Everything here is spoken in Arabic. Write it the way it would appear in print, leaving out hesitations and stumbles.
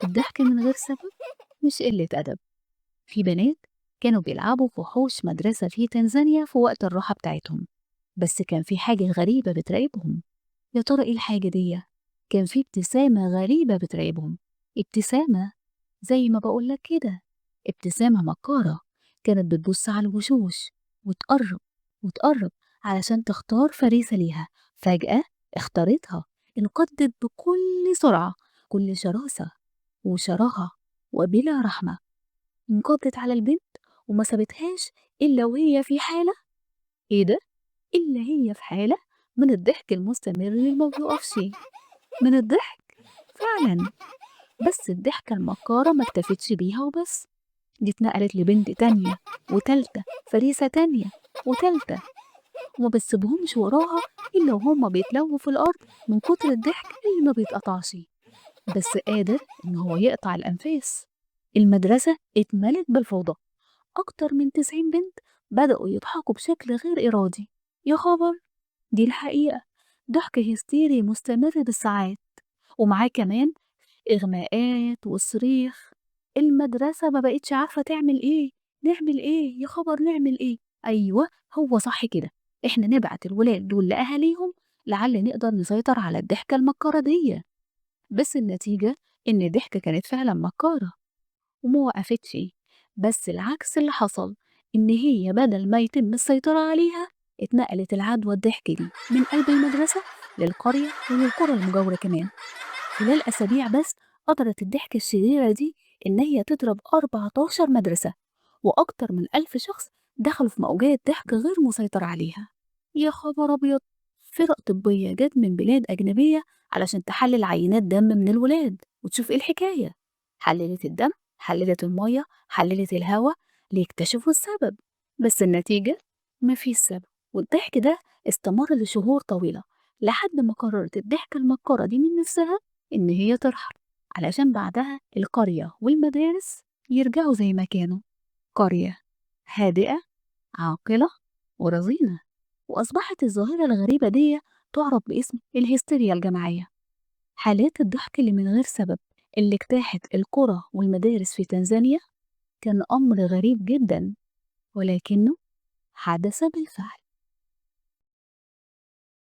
الضحك من غير سبب مش قلة أدب. في بنات كانوا بيلعبوا في حوش مدرسة في تنزانيا في وقت الراحة بتاعتهم، بس كان في حاجة غريبة بتراقبهم. يا ترى إيه الحاجة دي؟ كان في ابتسامة غريبة بتراقبهم. ابتسامة زي ما بقولك كده، ابتسامة مكارة، كانت بتبص على الوشوش وتقرب وتقرب علشان تختار فريسة ليها. فجأة اختارتها، انقضت بكل سرعة، كل شراسة وشراهة وبلا رحمة. انقضت على البنت وما سابتهاش إلا وهي في حالة، إيه ده؟ إلا هي في حالة من الضحك المستمر اللي ما بيقفش، من الضحك فعلا. بس الضحكة المكارة ما اكتفتش بيها وبس، دي اتنقلت لبنت تانية وتالتة، فريسة تانية وتالتة، وما بتسيبهمش وراها إلا وهما بيتلووا في الأرض من كتر الضحك اللي ما بيتقطعش، بس قادر إن هو يقطع الأنفاس. المدرسة اتملت بالفوضى، أكتر من 90 بنت بدأوا يضحكوا بشكل غير إرادي. يا خبر، دي الحقيقة، ضحك هستيري مستمر بالساعات، ومعاه كمان إغماءات وصريخ. المدرسة ما بقتش عارفة تعمل إيه، نعمل إيه يا خبر، نعمل إيه؟ أيوة، هو صح كده، إحنا نبعت الولاد دول لأهاليهم لعل نقدر نسيطر على الضحكة المكارة دي. بس النتيجة إن الضحكة كانت فعلا مكارة وما وقفتش، بس العكس اللي حصل، إن هي بدل ما يتم السيطرة عليها اتنقلت العدوى الضحك دي من قلب المدرسة للقرية وللقرى المجاورة كمان. خلال أسابيع بس قدرت الضحكة الشريرة دي إن هي تضرب 14 مدرسة، وأكتر من 1000 شخص دخلوا في موجات ضحك غير مسيطر عليها. يا خبر أبيض، فرق طبية جت من بلاد أجنبية علشان تحلل عينات دم من الولاد وتشوف إيه الحكاية. حللت الدم، حللت المية، حللت الهواء ليكتشفوا السبب، بس النتيجة مفيش سبب. والضحك ده استمر لشهور طويلة لحد ما قررت الضحكة المكارة دي من نفسها إن هي ترحل، علشان بعدها القرية والمدارس يرجعوا زي ما كانوا، قرية هادئة عاقلة ورزينة. وأصبحت الظاهرة الغريبة دي تعرف باسم الهستيريا الجماعية، حالات الضحك اللي من غير سبب اللي اجتاحت القرى والمدارس في تنزانيا. كان أمر غريب جدا، ولكنه حدث بالفعل.